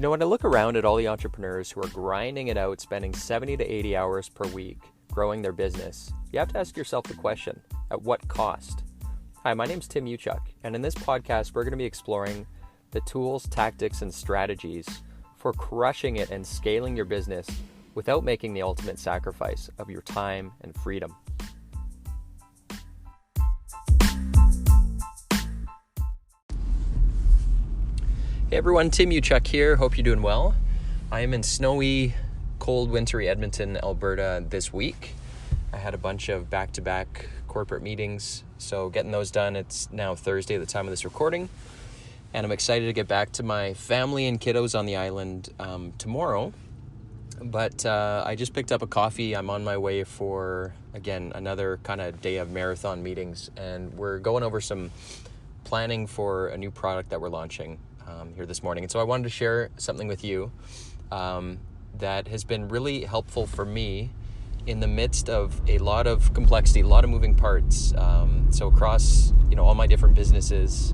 You know, when I look around at all the entrepreneurs who are grinding it out, spending 70 to 80 hours per week growing their business, you have to ask yourself the question, at what cost? Hi, my name's Tim Uchuk, and in this podcast, we're going to be exploring the tools, tactics, and strategies for crushing it and scaling your business without making the ultimate sacrifice of your time and freedom. Hey everyone, Tim Uchuk here. Hope you're doing well. I am in snowy, cold, wintry Edmonton, Alberta this week. I had a bunch of back-to-back corporate meetings, so getting those done. It's now Thursday at the time of this recording, and I'm excited to get back to my family and kiddos on the island tomorrow. But I just picked up a coffee. I'm on my way for, again, another kind of day of marathon meetings, and we're going over some planning for a new product that we're launching here this morning. And so I wanted to share something with you that has been really helpful for me in the midst of a lot of complexity, a lot of moving parts. So across, all my different businesses,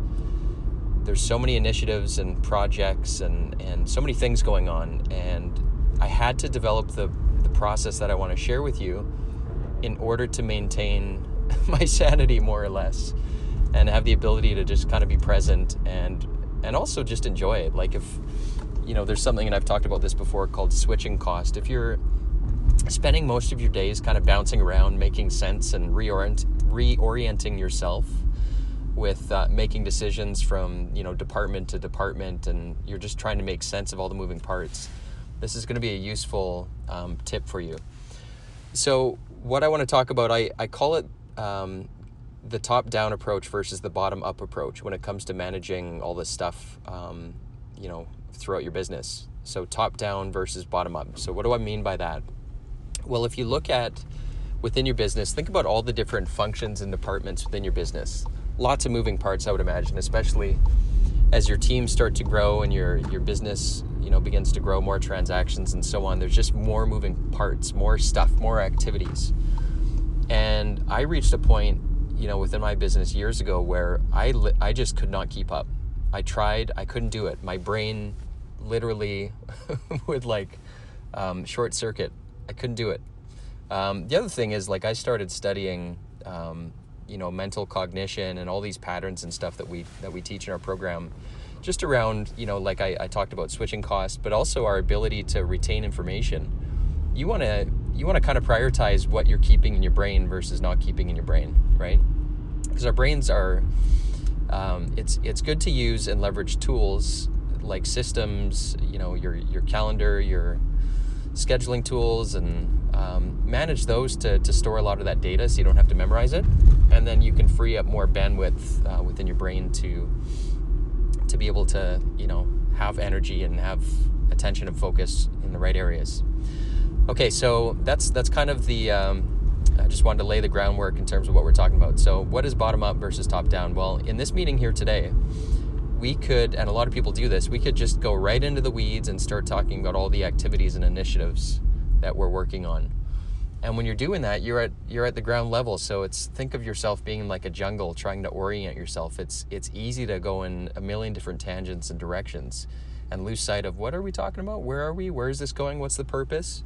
there's so many initiatives and projects and so many things going on. And I had to develop the process that I want to share with you in order to maintain my sanity, more or less, and have the ability to just kind of be present and also just enjoy it. Like if, there's something, and I've talked about this before, called switching cost. If you're spending most of your days kind of bouncing around, making sense and reorienting yourself with making decisions from, department to department, and you're just trying to make sense of all the moving parts, this is going to be a useful tip for you. So what I want to talk about, I call it the top-down approach versus the bottom-up approach when it comes to managing all this stuff, throughout your business. So top-down versus bottom-up. So what do I mean by that? Well, if you look at within your business, think about all the different functions and departments within your business. Lots of moving parts, I would imagine, especially as your teams start to grow and your business, begins to grow, more transactions and so on. There's just more moving parts, more stuff, more activities. And I reached a point within my business years ago where I just could not keep up. I tried, I couldn't do it. My brain literally would short circuit. I couldn't do it. The other thing is I started studying, mental cognition and all these patterns and stuff that we teach in our program, just around, I talked about switching costs, but also our ability to retain information. You want to kind of prioritize what you're keeping in your brain versus not keeping in your brain, right? Because our brains are, it's good to use and leverage tools like systems, your calendar, your scheduling tools, and manage those to store a lot of that data so you don't have to memorize it. And then you can free up more bandwidth within your brain to be able to, have energy and have attention and focus in the right areas. Okay, so that's kind of the, I just wanted to lay the groundwork in terms of what we're talking about. So what is bottom up versus top down? Well, in this meeting here today, we could, and a lot of people do this, we could just go right into the weeds and start talking about all the activities and initiatives that we're working on. And when you're doing that, you're at the ground level. So think of yourself being like a jungle, trying to orient yourself. It's easy to go in a million different tangents and directions and lose sight of what are we talking about? Where are we? Where is this going? What's the purpose?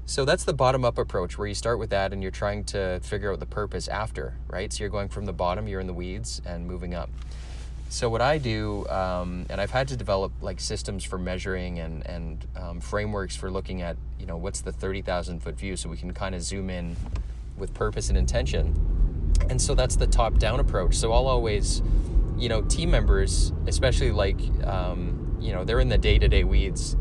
So that's the bottom-up approach, where you start with that and you're trying to figure out the purpose after, right? So you're going from the bottom, you're in the weeds, and moving up. So what I do, and I've had to develop systems for measuring and frameworks for looking at, what's the 30,000-foot view, so we can kind of zoom in with purpose and intention. And so that's the top-down approach. So I'll always, team members, especially they're in the day-to-day weeds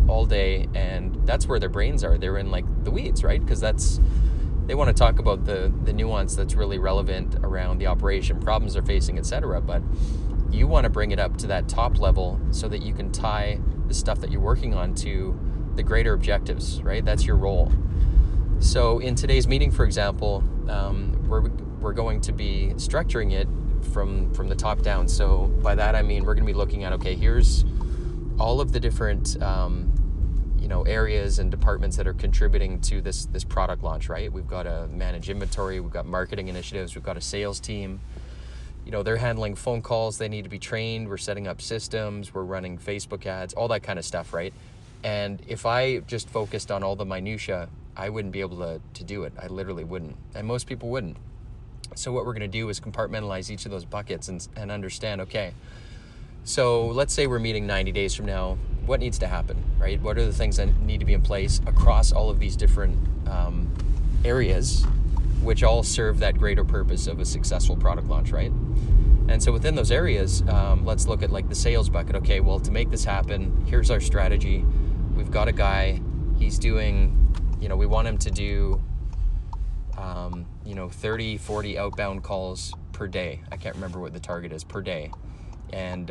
all day, and that's where their brains are. They're in the weeds, right? Because they want to talk about the nuance that's really relevant around the operation, problems they're facing, etc. But you want to bring it up to that top level so that you can tie the stuff that you're working on to the greater objectives, right? That's your role. So in today's meeting, for example, we're going to be structuring it from the top down. So by that I mean we're going to be looking at, okay, here's all of the different areas and departments that are contributing to this product launch, right? We've got to manage inventory, we've got marketing initiatives, we've got a sales team, they're handling phone calls. They need to be trained. We're setting up systems. We're running Facebook ads, all that kind of stuff, right? And if I just focused on all the minutia, I wouldn't be able to do it. I literally wouldn't. And most people wouldn't. So what we're going to do is compartmentalize each of those buckets and understand, okay, so let's say we're meeting 90 days from now. What needs to happen, right? What are the things that need to be in place across all of these different areas, which all serve that greater purpose of a successful product launch, right? And so within those areas, let's look at like the sales bucket. Okay, well, to make this happen, here's our strategy. We've got a guy, he's doing, we want him to do, 30, 40 outbound calls per day. I can't remember what the target is per day. And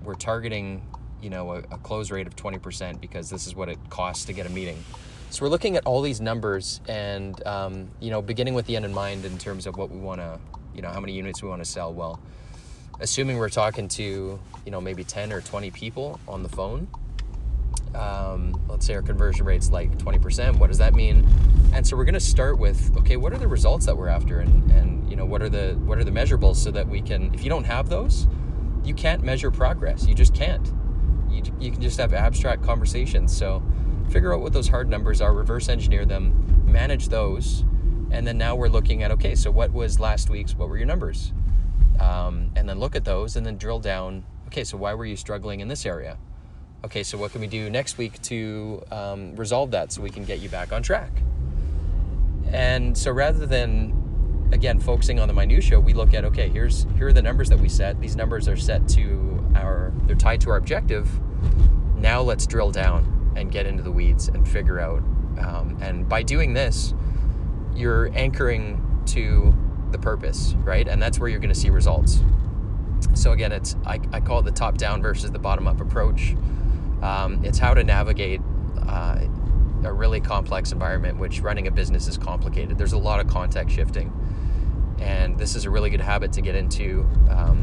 we're targeting, a close rate of 20% because this is what it costs to get a meeting. So we're looking at all these numbers and, beginning with the end in mind in terms of what we want to, how many units we want to sell. Well, assuming we're talking to, maybe 10 or 20 people on the phone, let's say our conversion rate's like 20%. What does that mean? And so we're going to start with, okay, what are the results that we're after? And what are the measurables so that we can, if you don't have those, you can't measure progress. You just can't. You can just have abstract conversations. So figure out what those hard numbers are, reverse engineer them, manage those. And then now we're looking at, okay, so what was last week's, what were your numbers? And then look at those and then drill down, okay, so why were you struggling in this area? Okay, so what can we do next week to resolve that so we can get you back on track? And so rather than, again, focusing on the minutia, we look at, okay, here are the numbers that we set. These numbers are set to they're tied to our objective. Now let's drill down and get into the weeds and figure out. And by doing this, you're anchoring to the purpose, right? And that's where you're going to see results. So again, I call it the top-down versus the bottom-up approach. It's how to navigate a really complex environment, which running a business is complicated. There's a lot of context shifting. And this is a really good habit to get into.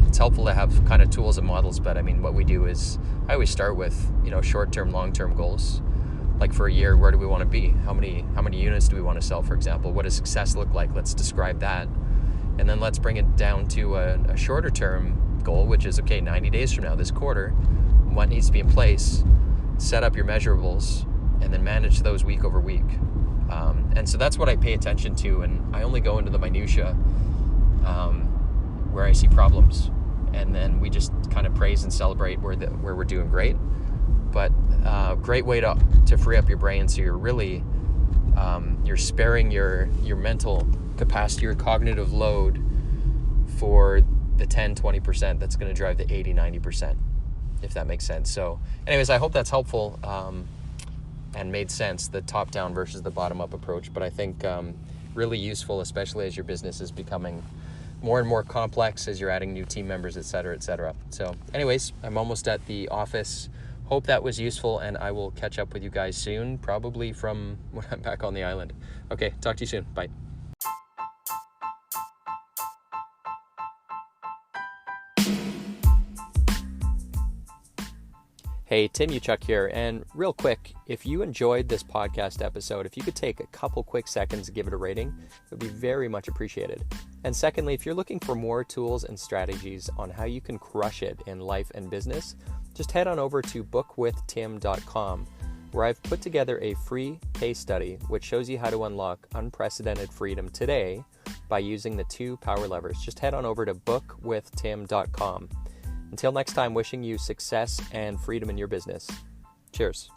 It's helpful to have kind of tools and models, but I mean, what we do is I always start with, short-term, long-term goals. Like for a year, where do we want to be? How many units do we want to sell, for example? What does success look like? Let's describe that. And then let's bring it down to a shorter-term goal, which is, okay, 90 days from now, this quarter, what needs to be in place? Set up your measurables, and then manage those week over week. And so that's what I pay attention to, and I only go into the minutia where I see problems, and then we just kind of praise and celebrate where we're doing great. But great way to free up your brain, so you're really you're sparing your mental capacity, your cognitive load for the 10-20% that's going to drive the 80-90%, if that makes sense. So anyways, I hope that's helpful and made sense, the top-down versus the bottom-up approach. But I think really useful, especially as your business is becoming more and more complex, as you're adding new team members, et cetera, et cetera. So anyways, I'm almost at the office. Hope that was useful, and I will catch up with you guys soon, probably from when I'm back on the island. Okay, talk to you soon. Bye. Hey, Tim Uchuk here, and real quick, if you enjoyed this podcast episode, if you could take a couple quick seconds to give it a rating, it would be very much appreciated. And secondly, if you're looking for more tools and strategies on how you can crush it in life and business, just head on over to bookwithtim.com, where I've put together a free case study which shows you how to unlock unprecedented freedom today by using the 2 power levers. Just head on over to bookwithtim.com. Until next time, wishing you success and freedom in your business. Cheers.